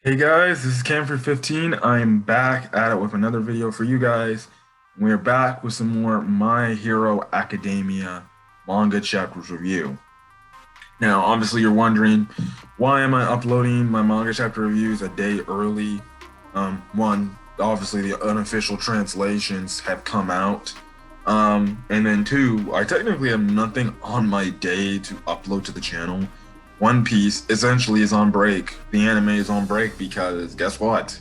Hey guys, this is Cam for 15. I'm back at it with another video for you guys. We're back with some more My Hero Academia Manga Chapters review. Now, obviously you're wondering, why am I uploading my manga chapter reviews a day early? One, obviously the unofficial translations have come out. And then two, I technically have nothing on my day to upload to the channel. One Piece essentially is on break. The anime is on break because guess what?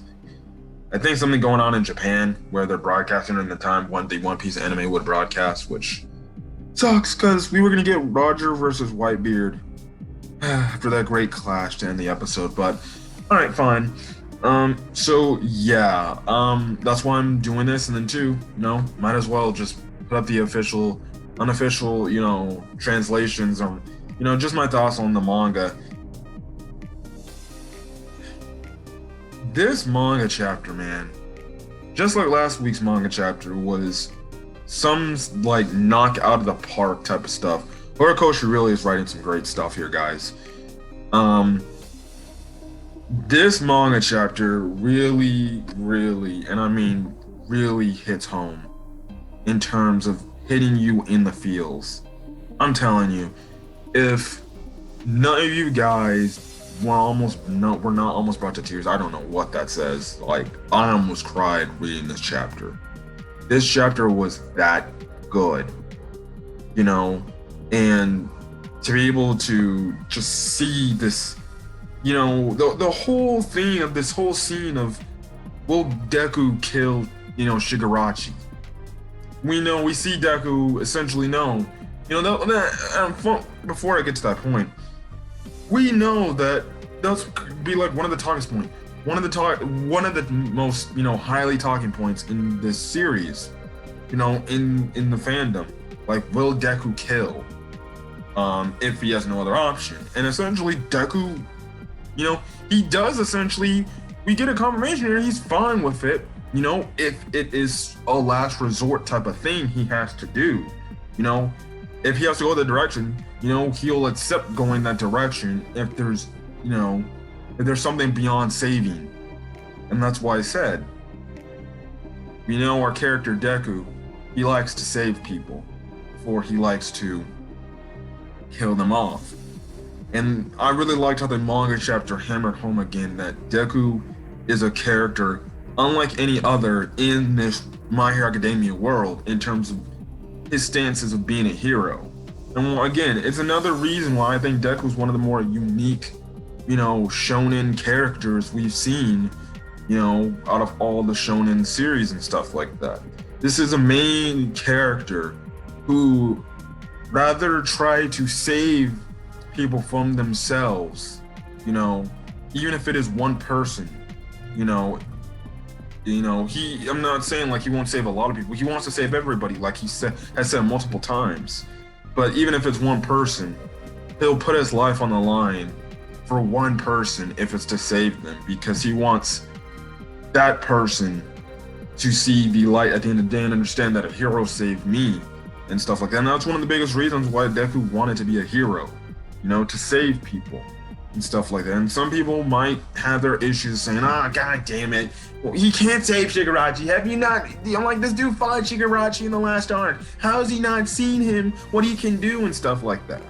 I think something going on in Japan where they're broadcasting in the time when the One Piece anime would broadcast, which sucks because we were gonna get Roger versus Whitebeard for that great clash to end the episode. But all right, fine. So yeah, that's why I'm doing this. And then two, might as well just put up the unofficial, translations or just my thoughts on the manga. This manga chapter, man, just like last week's manga chapter, was some like knock out of the park type of stuff. Horikoshi really is writing some great stuff here, guys. This manga chapter really, and I mean really hits home in terms of hitting you in the feels. I'm telling you, if none of you guys we're not almost brought to tears, I don't know what that says. Like, I almost cried reading this chapter. This chapter was that good, and to be able to just see this, the whole thing of this whole scene of, will Deku kill, Shigaraki? We see Deku essentially know, before I get to that point, we know that that's be like one of the talking points, one of the most highly talking points in this series, in the fandom. Like, will Deku kill? If he has no other option, and essentially Deku, he does essentially. We get a confirmation here he's fine with it. If it is a last resort type of thing he has to do, if he has to go the direction, he'll accept going that direction if there's, if there's something beyond saving. And that's why I said, our character Deku, he likes to save people before he likes to kill them off. And I really liked how the manga chapter hammered home again that Deku is a character unlike any other in this My Hero Academia world in terms of his stances of being a hero. And again, it's another reason why I think Deku is one of the more unique, shonen characters we've seen, out of all the shonen series and stuff like that. This is a main character who rather try to save people from themselves, even if it is one person, I'm not saying like he won't save a lot of people. He wants to save everybody, like he has said multiple times. But even if it's one person, he'll put his life on the line for one person if it's to save them, because he wants that person to see the light at the end of the day and understand that a hero saved me and stuff like that. And that's one of the biggest reasons why Deku wanted to be a hero, to save people and stuff like that. And some people might have their issues saying, god damn it, well, he can't save Shigaraki. Have you not, I'm like, this dude fought Shigaraki in the last arc. How has he not seen him, what he can do and stuff like that?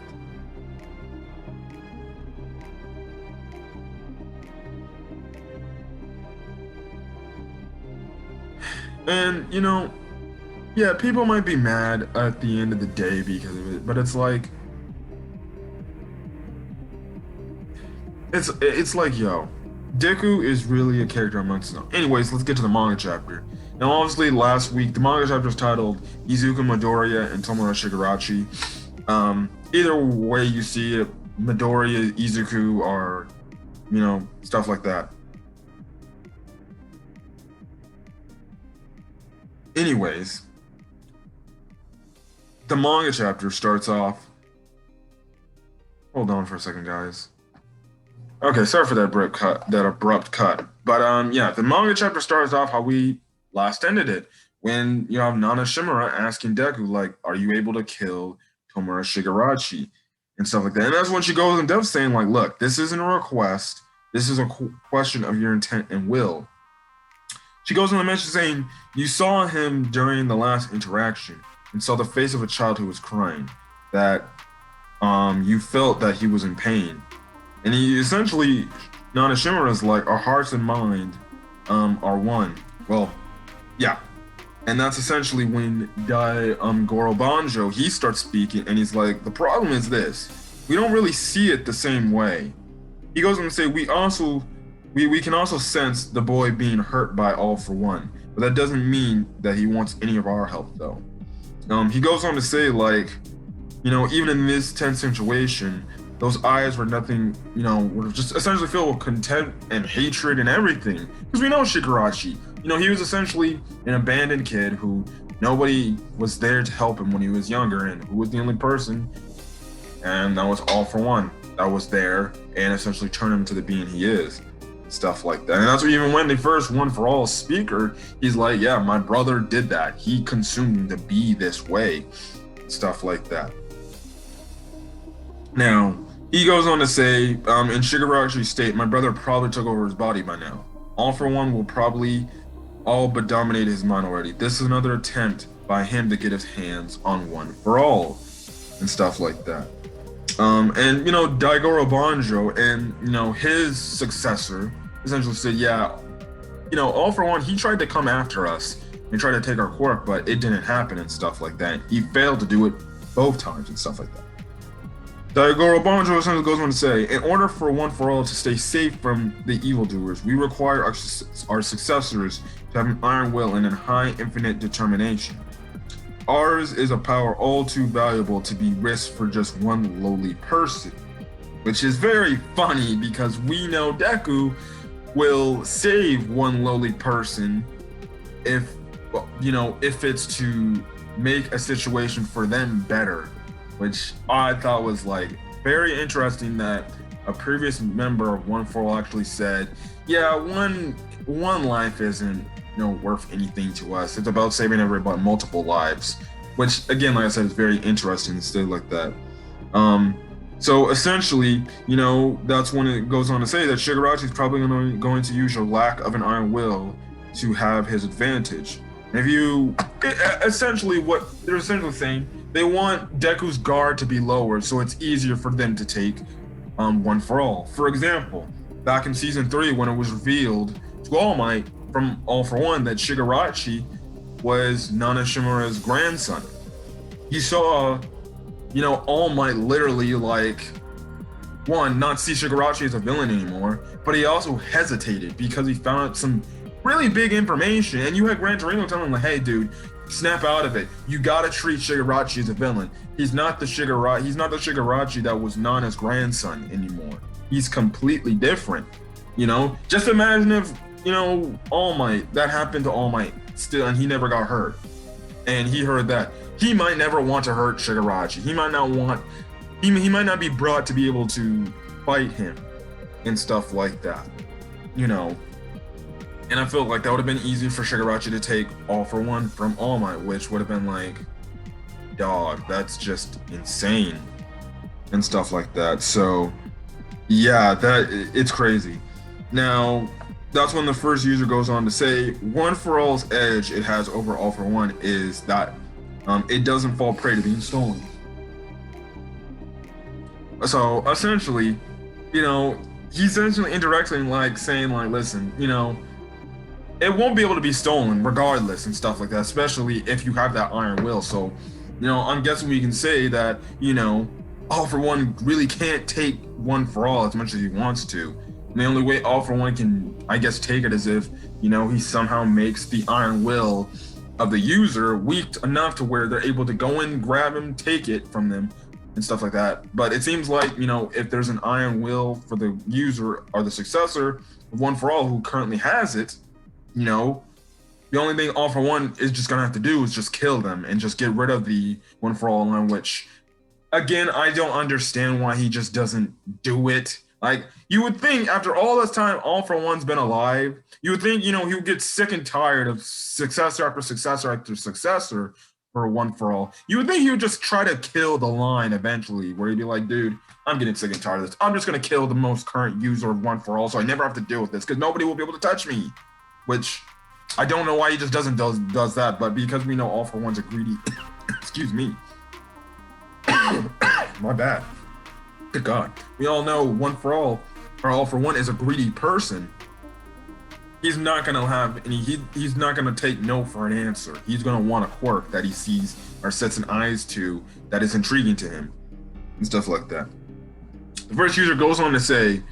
And yeah, people might be mad at the end of the day because of it, but it's like, it's like, yo, Deku is really a character amongst them. Anyways, let's get to the manga chapter. Now, obviously, last week the manga chapter was titled Izuku Midoriya and Tomura Shigarachi. Either way you see it, Midoriya, Izuku are, stuff like that. Anyways, the manga chapter starts off. Hold on for a second, guys. Okay, sorry for that abrupt cut. But yeah, the manga chapter starts off how we last ended it, when you have Nana Shimura asking Deku, like, are you able to kill Tomura Shigarashi and stuff like that. And that's when she goes in depth saying, like, look, this isn't a request. This is a question of your intent and will. She goes on to mention saying, you saw him during the last interaction and saw the face of a child who was crying, that you felt that he was in pain. And he essentially, Nana Shimura is like, our hearts and mind are one. Well, yeah. And that's essentially when Goro Banjo, he starts speaking and he's like, the problem is this. We don't really see it the same way. He goes on to say, we can also sense the boy being hurt by All For One, but that doesn't mean that he wants any of our help though. He goes on to say, like, even in this tense situation, those eyes were nothing, were just essentially filled with contempt and hatred and everything. Because we know Shigaraki, he was essentially an abandoned kid who nobody was there to help him when he was younger, and who was the only person, and that was All For One, that was there and essentially turned him to the being he is. Stuff like that. And that's what, even when the first One For All speaker, he's like, yeah, my brother did that. He consumed him to be this way. Stuff like that. Now, he goes on to say, in Shigaraki's state, my brother probably took over his body by now. All For One will probably all but dominate his mind already. This is another attempt by him to get his hands on One For All and stuff like that. And Daigoro Banjo and his successor essentially said, yeah, All For One, he tried to come after us and tried to take our quirk, but it didn't happen and stuff like that. He failed to do it both times and stuff like that. Daigoro Banjo essentially goes on to say, in order for One For All to stay safe from the evildoers, we require our successors to have an iron will and a high infinite determination. Ours is a power all too valuable to be risked for just one lowly person. Which is very funny because we know Deku will save one lowly person if it's to make a situation for them better. Which I thought was like very interesting, that a previous member of One For All actually said, yeah, one life isn't worth anything to us. It's about saving everybody, multiple lives, which again, like I said, is very interesting and stuff like that. So essentially, that's when it goes on to say that Shigaraki is probably going to use your lack of an iron will to have his advantage. And essentially what they're essentially saying, they want Deku's guard to be lowered so it's easier for them to take One For All. For example, back in season 3, when it was revealed to All Might from All For One that Shigaraki was Nana Shimura's grandson, he saw, All Might literally not see Shigaraki as a villain anymore, but he also hesitated because he found out some really big information, and you had Gran Torino telling him, like, hey dude, snap out of it. You gotta treat Shigaraki as a villain. He's not the Shigaraki that was Nana's grandson anymore. He's completely different. Just imagine if, All Might, that happened to All Might still, and he never got hurt. And he heard that. He might never want to hurt Shigaraki. He might not be brought to be able to fight him and stuff like that. And I feel like that would have been easy for Shigaraki to take All For One from All Might, which would have been like, dog, that's just insane and stuff like that. So yeah, it's crazy. Now, that's when the first user goes on to say, One For All's edge it has over All For One is that it doesn't fall prey to being stolen. So essentially, he's essentially indirectly saying listen, it won't be able to be stolen regardless and stuff like that, especially if you have that iron will. So, I'm guessing we can say that, All For One really can't take One For All as much as he wants to. And the only way All For One can, I guess, take it is if, he somehow makes the iron will of the user weak enough to where they're able to go in, grab him, take it from them and stuff like that. But it seems like, if there's an iron will for the user or the successor of One For All who currently has it, the only thing All For One is just gonna have to do is just kill them and just get rid of the One For All line, which, again, I don't understand why he just doesn't do it. Like, you would think after all this time All For One's been alive, you would think, he would get sick and tired of successor after successor after successor for one for all. You would think he would just try to kill the line eventually, where he'd be like, dude, I'm getting sick and tired of this. I'm just gonna kill the most current user of one for all, so I never have to deal with this because nobody will be able to touch me. Which I don't know why he just does that, but because we know all for one's a greedy excuse me. My bad. Good God. We all know one for all, or all for one, is a greedy person. He's not gonna have any. He's not gonna take no for an answer. He's gonna want a quirk that he sees or sets an eyes to that is intriguing to him, and stuff like that. The first user goes on to say,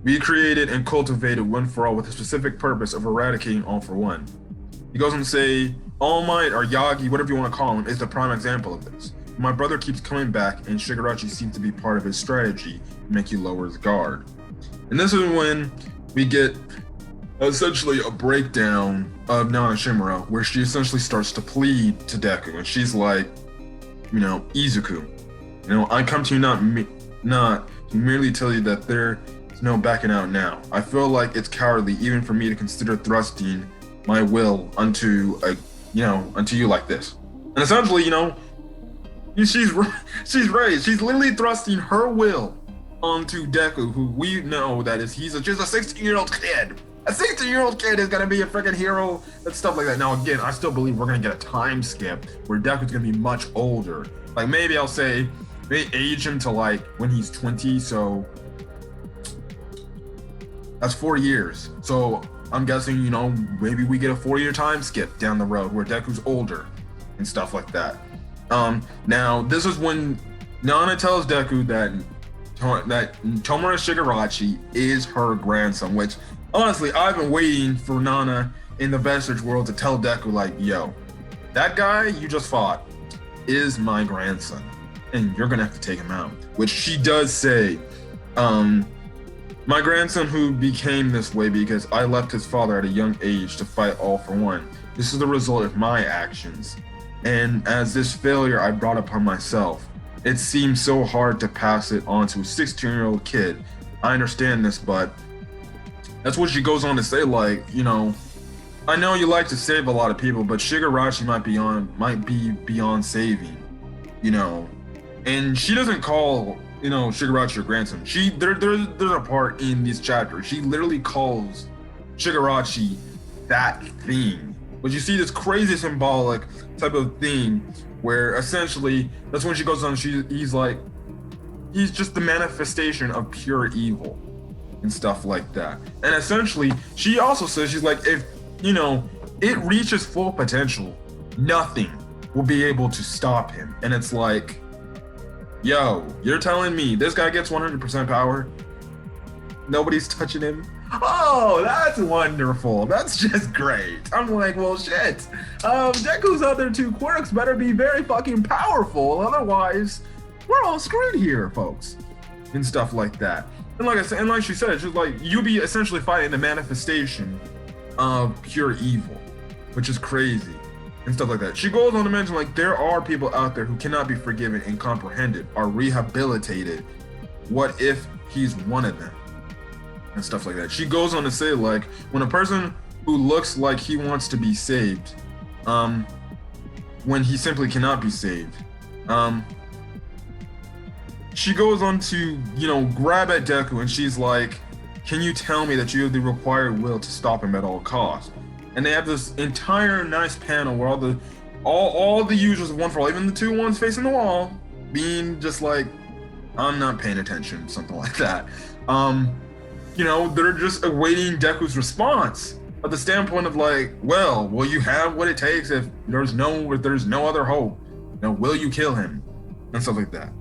"We created and cultivated one for all with a specific purpose of eradicating all for one." He goes on to say, "All Might or Yagi, whatever you want to call him, is the prime example of this. My brother keeps coming back, and Shigaraki seems to be part of his strategy to make you lower his guard." And this is when we get essentially a breakdown of Nana Shimura, where she essentially starts to plead to Deku, and she's like, Izuku, I come to you not to merely tell you that there is no backing out now. I feel like it's cowardly even for me to consider thrusting my will unto you like this. And essentially, she's raised. She's literally thrusting her will onto Deku, who we know that he's just a 16-year-old kid. A 16-year-old kid is gonna be a freaking hero and stuff like that. Now, again, I still believe we're gonna get a time skip where Deku's gonna be much older. Like, maybe I'll say they age him to like when he's 20, so that's 4 years. So I'm guessing, maybe we get a 4-year time skip down the road where Deku's older and stuff like that. Now this is when Nana tells Deku that Tomura Shigaraki is her grandson, which honestly, I've been waiting for Nana in the Vestige world to tell Deku, like, yo, that guy you just fought is my grandson, and you're gonna have to take him out. Which she does say, my grandson who became this way because I left his father at a young age to fight all for one. This is the result of my actions. And as this failure I brought upon myself, it seems so hard to pass it on to a 16-year-old kid. I understand this, but that's what she goes on to say, like, I know you like to save a lot of people, but Shigaraki might be beyond saving, And she doesn't call, Shigaraki her grandson. There's a part in this chapter. She literally calls Shigaraki that thing. But you see this crazy symbolic type of thing where essentially that's when she goes on, he's just the manifestation of pure evil and stuff like that. And essentially, she also says, she's like, if, it reaches full potential, nothing will be able to stop him. And it's like, yo, you're telling me this guy gets 100% power? Nobody's touching him? Oh, that's wonderful. That's just great. I'm like, well, shit. Deku's other 2 quirks better be very fucking powerful. Otherwise, we're all screwed here, folks. And stuff like that. And like I said, and like she said, she's like, you be essentially fighting the manifestation of pure evil, which is crazy and stuff like that. She goes on to mention, like, there are people out there who cannot be forgiven and comprehended or rehabilitated. What if he's one of them? And stuff like that. She goes on to say, like, when a person who looks like he wants to be saved, when he simply cannot be saved, she goes on to, grab at Deku, and she's like, can you tell me that you have the required will to stop him at all costs? And they have this entire nice panel where all the users of One for All, even the 2 ones facing the wall, being just like, I'm not paying attention, something like that. They're just awaiting Deku's response at the standpoint of like, well, will you have what it takes if there's no other hope? Will you kill him? And stuff like that.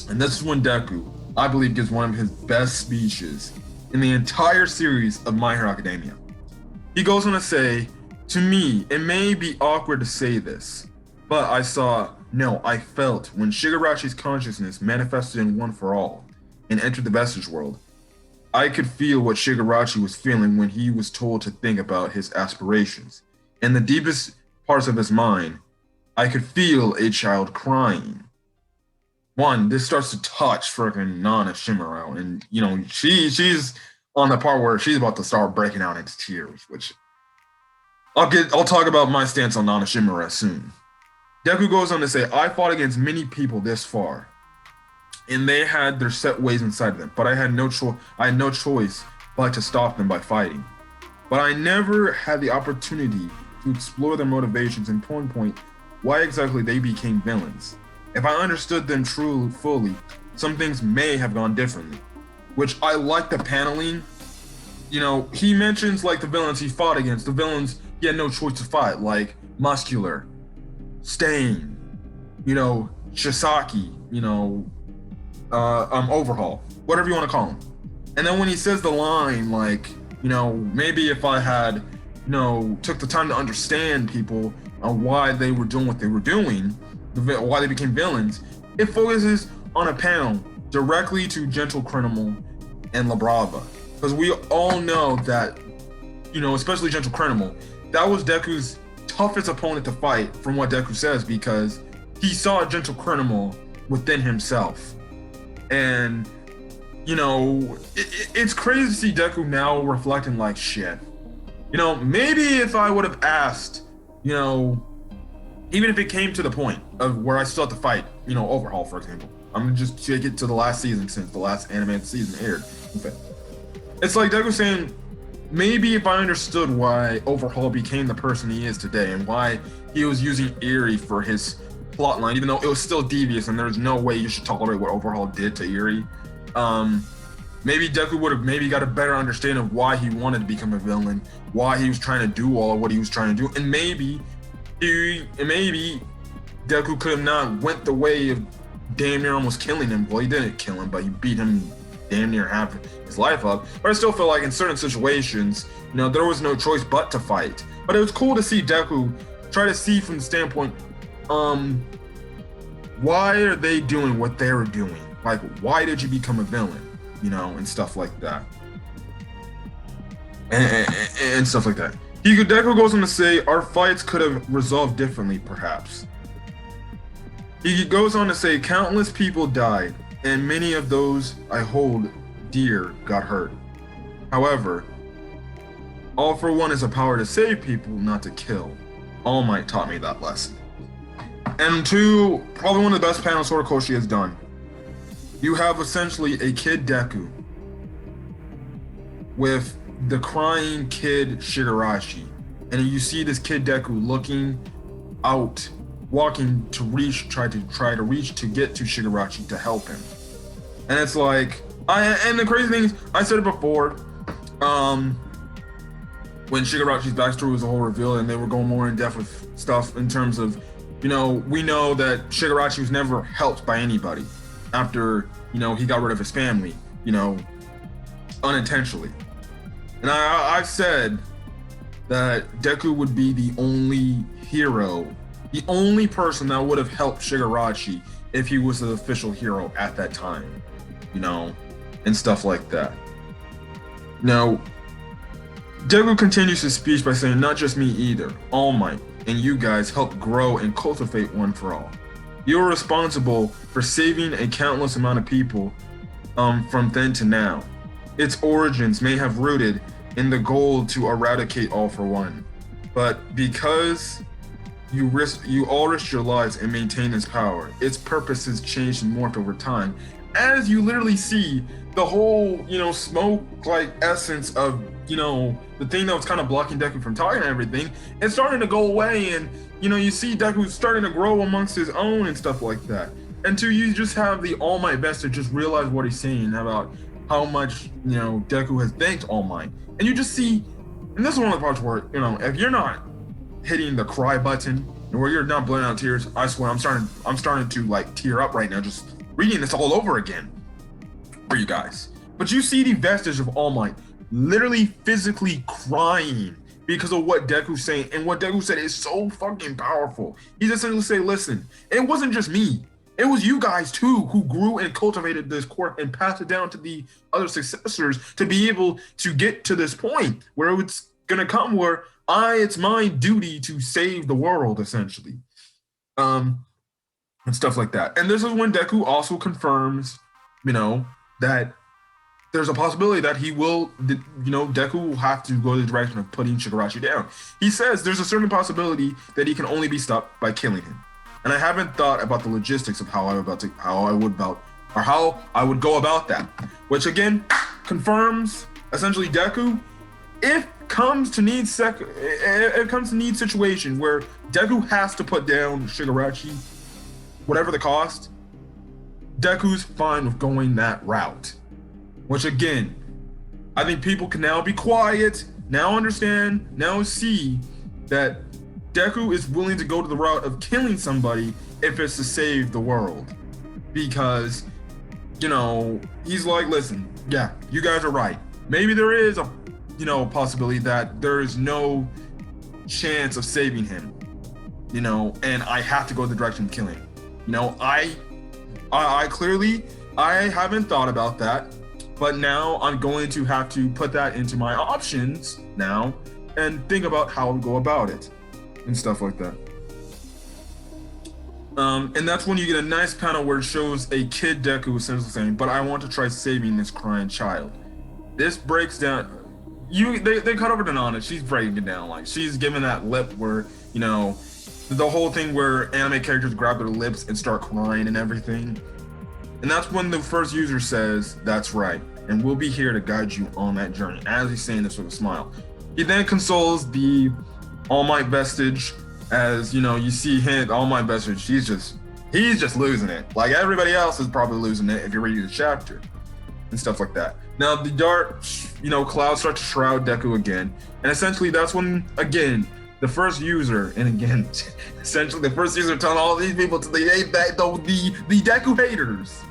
And this is when Deku, I believe, gives one of his best speeches in the entire series of My Hero Academia. He goes on to say, to me, it may be awkward to say this, but I felt when Shigaraki's consciousness manifested in One for All and entered the Vestige world, I could feel what Shigaraki was feeling when he was told to think about his aspirations. In the deepest parts of his mind, I could feel a child crying. This starts to touch freaking Nana Shimura, and she's on the part where she's about to start breaking out into tears, which I'll talk about my stance on Nanashimura soon. Deku goes on to say, I fought against many people this far, and they had their set ways inside of them, but I had no choice but to stop them by fighting. But I never had the opportunity to explore their motivations and pinpoint why exactly they became villains. If I understood them truly fully, some things may have gone differently. Which I like the paneling. You know, he mentions like the villains he fought against, the villains he had no choice to fight, like Muscular, Stain, you know, Shisaki, you know, Overhaul, whatever you want to call him. And then when he says the line, like, you know, maybe if I had, you know, took the time to understand people on why they were doing what they were doing, why they became villains, it focuses on a panel directly to Gentle Criminal and La Brava. Because we all know that, you know, especially Gentle Criminal, that was Deku's toughest opponent to fight, from what Deku says, because he saw Gentle Criminal within himself. And, you know, it's crazy to see Deku now reflecting like, shit. You know, maybe if I would have asked, you know, even if it came to the point of where I still have to fight, you know, Overhaul, for example. I'm gonna just take it to the last season since the last animated season aired. Okay. It's like Deku saying, maybe if I understood why Overhaul became the person he is today and why he was using Eerie for his plotline, even though it was still devious and there's no way you should tolerate what Overhaul did to Eerie. Maybe Deku would have maybe got a better understanding of why he wanted to become a villain, why he was trying to do all of what he was trying to do, and maybe Deku could have not went the way of damn near almost killing him. Well, he didn't kill him, but he beat him damn near half his life up. But I still feel like in certain situations, you know, there was no choice but to fight. But it was cool to see Deku try to see from the standpoint, why are they doing what they were doing? Like, why did you become a villain? You know, and stuff like that. And stuff like that. Deku goes on to say, our fights could have resolved differently, perhaps. He goes on to say, countless people died, and many of those I hold dear got hurt. However, All for One is a power to save people, not to kill. All Might taught me that lesson. And two, probably one of the best panels Horikoshi has done. You have essentially a kid Deku with the crying kid Shigaraki. And you see this kid Deku looking out, walking to try to reach to get to Shigaraki to help him. And it's like, and the crazy thing is, I said it before, when Shigaraki's backstory was a whole reveal and they were going more in depth with stuff in terms of, you know, we know that Shigaraki was never helped by anybody after, you know, he got rid of his family, you know, unintentionally. And I've said that Deku would be the only hero, the only person that would have helped Shigaraki if he was the official hero at that time, you know, and stuff like that. Now, Deku continues his speech by saying, not just me either, All Might and you guys helped grow and cultivate One for All. You are responsible for saving a countless amount of people from then to now. Its origins may have rooted in the goal to eradicate All for One, but because you all risked your lives and maintain its power, its purpose has changed and morphed over time. As you literally see the whole, you know, smoke-like essence of, you know, the thing that was kind of blocking Deku from talking and everything, it's starting to go away, and, you know, you see Deku starting to grow amongst his own and stuff like that. And two, you just have the All Might best to just realize what he's saying about how much, you know, Deku has thanked All Might. And you just see, and this is one of the parts where, you know, if you're not hitting the cry button, and where you're not blowing out tears, I swear I'm starting to like tear up right now just reading this all over again for you guys. But you see the vestige of All Might literally physically crying because of what Deku's saying, and what Deku said is so fucking powerful. He's essentially saying, listen, it wasn't just me. It was you guys too who grew and cultivated this quirk and passed it down to the other successors to be able to get to this point where it's gonna come where it's my duty to save the world, essentially. And stuff like that. And this is when Deku also confirms, you know, that there's a possibility that he will, Deku will have to go the direction of putting Shigaraki down. He says there's a certain possibility that he can only be stopped by killing him. And I haven't thought about the logistics of how I would go about that. Which again confirms essentially Deku, if comes to need situation where Deku has to put down Shigaraki, whatever the cost, Deku's fine with going that route. Which again, I think people can now be quiet, now understand, now see that Deku is willing to go to the route of killing somebody if it's to save the world. Because, he's like, listen, yeah, you guys are right. Maybe there is a, possibility that there is no chance of saving him, and I have to go the direction of killing him. I clearly, I haven't thought about that. But now I'm going to have to put that into my options now and think about how to go about it and stuff like that. And that's when you get a nice panel where it shows a kid Deku essentially saying, but I want to try saving this crying child. This breaks down, they cut over to Nana, she's breaking it down. Like, she's giving that lip where, the whole thing where anime characters grab their lips and start crying and everything. And that's when the first user says, that's right, and we'll be here to guide you on that journey, as he's saying this with a smile. He then consoles the All Might vestige, as you see him, All Might vestige, he's just losing it. Like everybody else is probably losing it if you're reading the chapter and stuff like that. Now the dark, clouds start to shroud Deku again, and essentially that's when, again, the first user, and again, essentially the first user telling all these people to the Deku haters,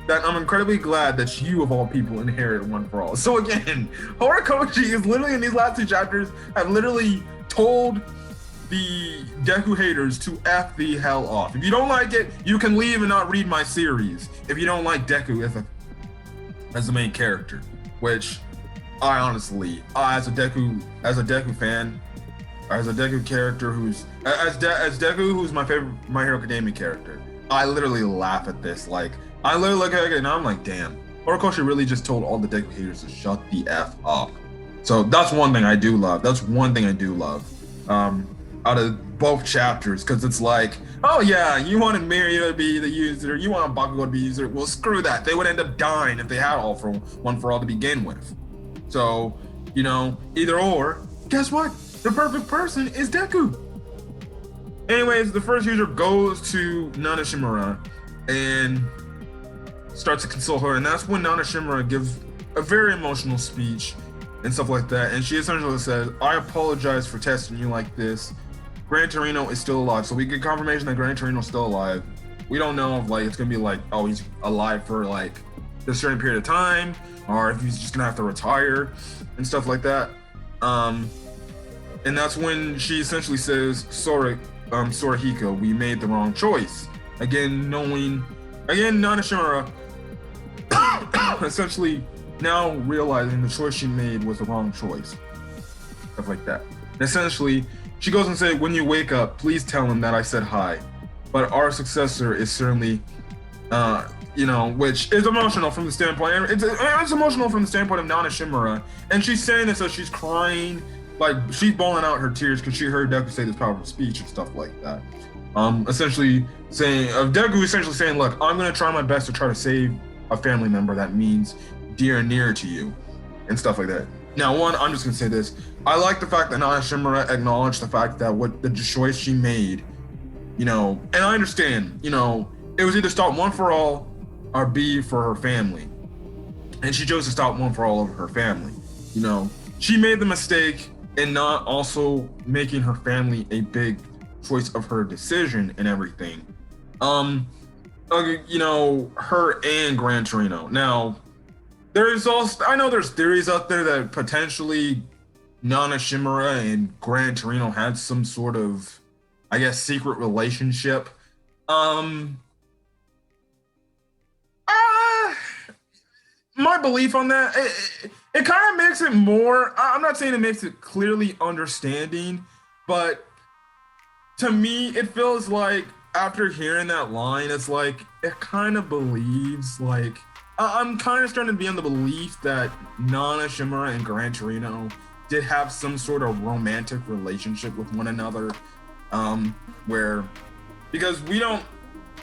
that I'm incredibly glad that you of all people inherited One for All. So again, Horikoshi is literally in these last two chapters have literally told the Deku haters to F the hell off. If you don't like it, you can leave and not read my series. If you don't like Deku as the main character, which I honestly, as a Deku fan, as a Deku character as Deku who's my favorite My Hero Academia character, I literally laugh at this. Like, I literally look at it and I'm like, damn, Horikoshi really just told all the Deku haters to shut the F up. So that's one thing I do love. Out of both chapters, because it's like, oh yeah, you wanted Mirio to be the user, you want Bakugo to be the user. Well, screw that. They would end up dying if they had One for All to begin with. So, either or, guess what? The perfect person is Deku. Anyways, the first user goes to Nana Shimura and starts to console her, and that's when Nana Shimura gives a very emotional speech and stuff like that, and she essentially says, I apologize for testing you like this. Gran Torino is still alive, so we get confirmation that Gran Torino is still alive. We don't know if it's gonna be like, oh, he's alive for like a certain period of time, or if he's just gonna have to retire and stuff like that. And that's when she essentially says, sorry Hiko, we made the wrong choice. Again, Nana Shimura essentially now realizing the choice she made was the wrong choice. Stuff like that. And essentially, she goes and says, when you wake up, please tell him that I said hi. But our successor is certainly, which is emotional from the standpoint, it's emotional from the standpoint of Nana Shimura. And she's saying this as she's crying, like she's bawling out her tears because she heard Deku say this powerful speech and stuff like that. Essentially saying, Deku essentially saying, look, I'm gonna try my best to try to save a family member that means dear and near to you and stuff like that. Now, one, I'm just gonna say this. I like the fact that Nana Shimura acknowledged the fact that what the choice she made, and I understand, it was either stop One for All or B for her family. And she chose to stop One for All over her family. She made the mistake in not also making her family a big choice of her decision and everything. Her and Gran Torino. Now, I know there's theories out there that potentially Nana Shimura and Gran Torino had some sort of, I guess, secret relationship. My belief on that, it kind of makes it more, I'm not saying it makes it clearly understanding, but to me, it feels like after hearing that line, it's like, it kind of believes like I'm kind of starting to be on the belief that Nana Shimura and Gran Torino did have some sort of romantic relationship with one another, where because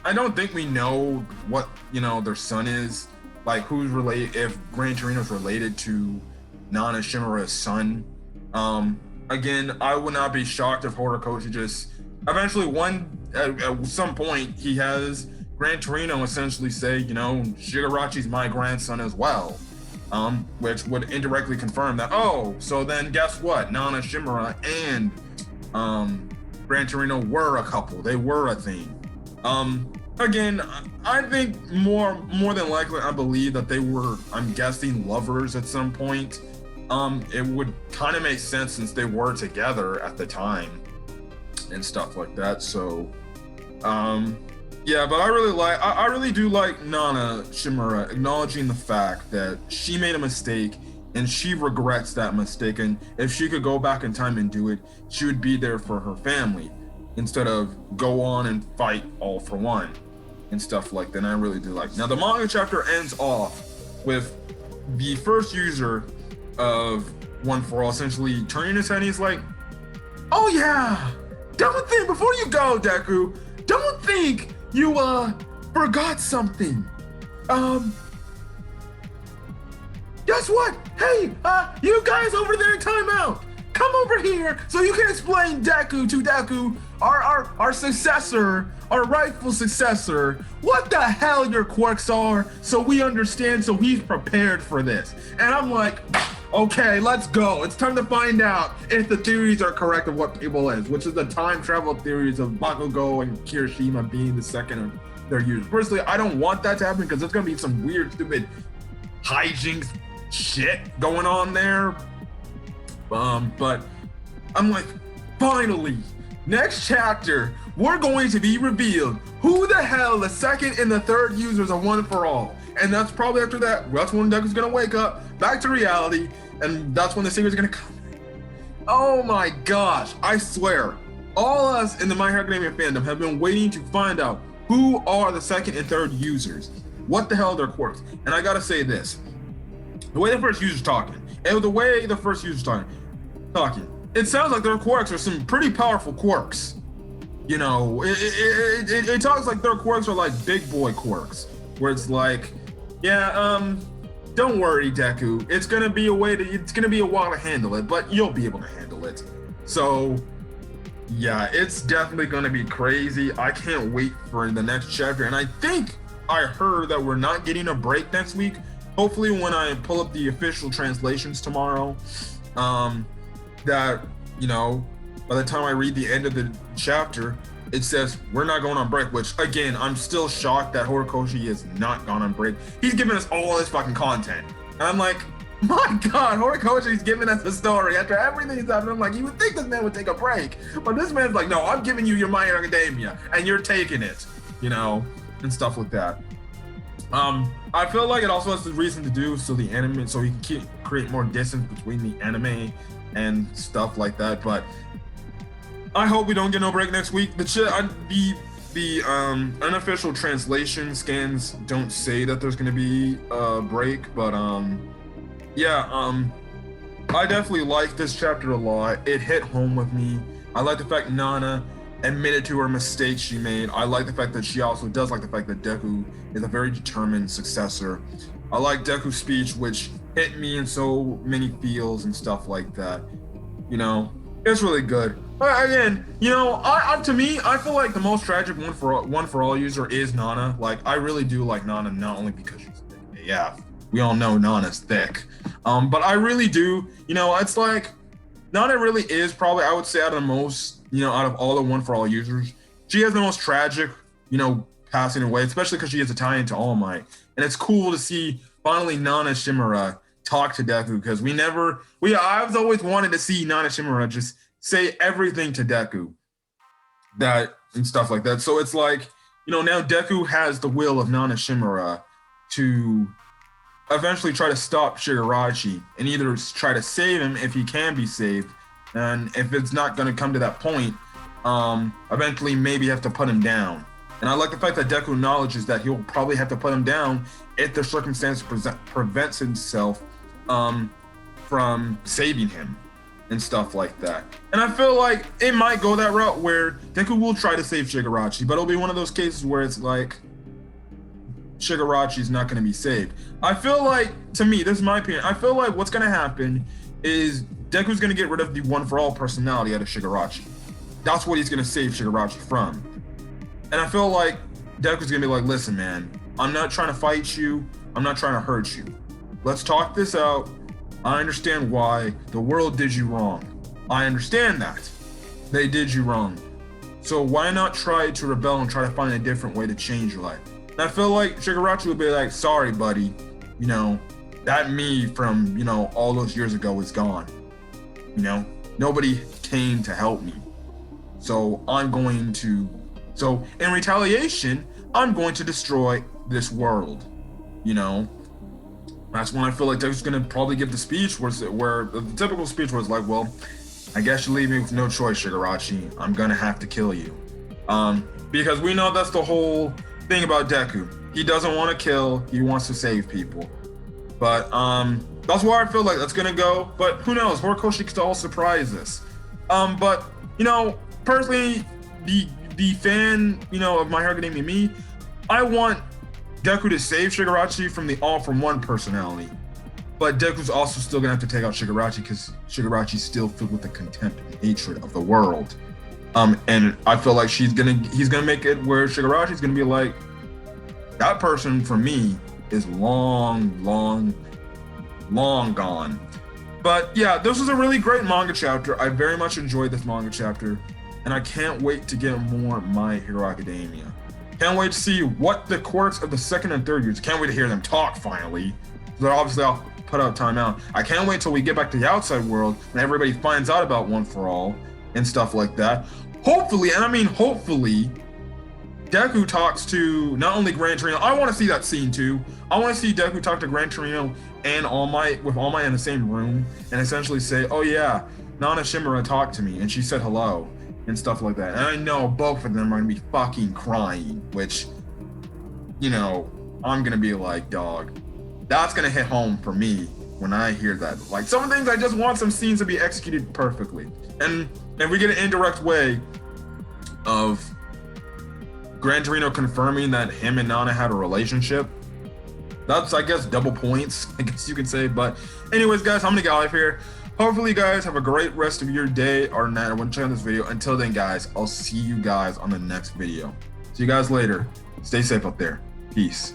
I don't think we know what their son is, like who's related, if Gran Torino's related to Nana Shimura's son. Again, I would not be shocked if Horikoshi just eventually at some point he has Gran Torino essentially say, Shigarachi's my grandson as well, which would indirectly confirm that. Oh, so then guess what? Nana Shimura and Gran Torino were a couple. They were a thing. Again, I think more than likely, I believe that they were, I'm guessing, lovers at some point. It would kind of make sense since they were together at the time and stuff like that. So, yeah, but I really do like Nana Shimura acknowledging the fact that she made a mistake and she regrets that mistake. And if she could go back in time and do it, she would be there for her family instead of go on and fight all for one and stuff like that. And I really do like. Now, the manga chapter ends off with the first user of One for All essentially turning his head and he's like, oh yeah, don't think, before you go, Deku, don't think you forgot something. Guess what? Hey, you guys over there in timeout, come over here so you can explain to Deku, our successor, our rightful successor, what the hell your quirks are, so we understand, so he's prepared for this. And I'm like, okay, let's go. It's time to find out if the theories are correct of what people is, which is the time travel theories of Bakugo and Kirishima being the second of their users. Personally, I don't want that to happen because there's gonna be some weird, stupid hijinks shit going on there. But I'm like, finally, next chapter, we're going to be revealed who the hell the second and the third users are One for All. And that's probably after that, that's when Deku's gonna wake up, back to reality, and that's when the secret's gonna come. Oh my gosh, I swear, all us in the My Hero Academia fandom have been waiting to find out who are the second and third users. What the hell are their quirks? And I gotta say this, the way the first user's talking, it sounds like their quirks are some pretty powerful quirks. It talks like their quirks are like big boy quirks, where it's like, yeah, don't worry, Deku. It's gonna be a while to handle it, but you'll be able to handle it. So, yeah, it's definitely gonna be crazy. I can't wait for the next chapter. And I think I heard that we're not getting a break next week. Hopefully, when I pull up the official translations tomorrow, that by the time I read the end of the chapter, it says we're not going on break, which again, I'm still shocked that Horikoshi has not gone on break. He's giving us all this fucking content. And I'm like, my God, Horikoshi's giving us a story after everything he's happened. I'm like, you would think this man would take a break. But this man's like, no, I'm giving you your My Hero Academia and you're taking it, and stuff like that. I feel like it also has the reason to do so the anime, so he can create more distance between the anime and stuff like that. But I hope we don't get no break next week. The unofficial translation scans don't say that there's going to be a break, but yeah, I definitely like this chapter a lot. It hit home with me. I like the fact Nana admitted to her mistakes she made. I like the fact that she also does like the fact that Deku is a very determined successor. I like Deku's speech, which hit me in so many feels and stuff like that. It's really good. But again, to me, I feel like the most tragic one for all user is Nana. Like, I really do like Nana, not only because she's thick. Yeah, we all know Nana's thick. But I really do. It's like Nana really is probably, I would say, out of the most, out of all the One for All users, she has the most tragic, passing away, especially because she is Italian to All Might. And it's cool to see finally Nana Shimura talk to Deku, because I've always wanted to see Nana Shimura just say everything to Deku and stuff like that. So it's like, now Deku has the will of Nana Shimura to eventually try to stop Shigaraki and either try to save him if he can be saved, and if it's not going to come to that point, eventually maybe have to put him down And I like the fact that Deku acknowledges that he'll probably have to put him down if the circumstance prevents himself from saving him and stuff like that. And I feel like it might go that route where Deku will try to save Shigaraki, but it'll be one of those cases where it's like Shigarachi's not going to be saved. I feel like, to me, this is my opinion, I feel like what's going to happen is Deku's going to get rid of the one-for-all personality out of Shigaraki. That's what he's going to save Shigaraki from. And I feel like Deku's going to be like, listen, man, I'm not trying to fight you. I'm not trying to hurt you. Let's talk this out. I understand why the world did you wrong. I understand that. They did you wrong. So why not try to rebel and try to find a different way to change your life? And I feel like Shigaraki will be like, sorry, buddy. You know, that me from, you know, all those years ago is gone. You know, nobody came to help me. So so in retaliation, I'm going to destroy this world. You know, that's when I feel like Deku's gonna probably give the speech where the typical speech was like, well, I guess you leave me with no choice, Shigaraki. I'm gonna have to kill you. Because we know that's the whole thing about Deku. He doesn't want to kill, he wants to save people. But that's where I feel like that's gonna go. But who knows? Horikoshi could all surprise us. But you know, personally, the fan, you know, of My Hero Academia, me, I want Deku to save Shigaraki from the all-for-one personality. But Deku's also still gonna have to take out Shigaraki because Shigaraki's still filled with the contempt and hatred of the world. And I feel like he's gonna make it where Shigaraki's gonna be like, that person for me is long gone. But yeah, this was a really great manga chapter. I very much enjoyed this manga chapter, and I can't wait to get more My Hero Academia. Can't wait to see what the quirks of the second and third years. Can't wait to hear them talk finally. They're obviously all put out time out. I can't wait till we get back to the outside world and everybody finds out about One for All and stuff like that. Hopefully, and I mean hopefully, Deku talks to not only Gran Torino. I want to see that scene too. I want to see Deku talk to Gran Torino and All Might in the same room and essentially say, "Oh yeah, Nana Shimura talked to me and she said hello." And stuff like that. And I know both of them are gonna be fucking crying, which, you know, I'm gonna be like, dog, that's gonna hit home for me when I hear that. Like, some things I just want some scenes to be executed perfectly. And we get an indirect way of Gran Torino confirming that him and Nana had a relationship. That's, I guess, double points, I guess you could say. But anyways, guys, I'm gonna get out of here. Hopefully, you guys have a great rest of your day or night when checking this video. Until then, guys, I'll see you guys on the next video. See you guys later. Stay safe up there. Peace.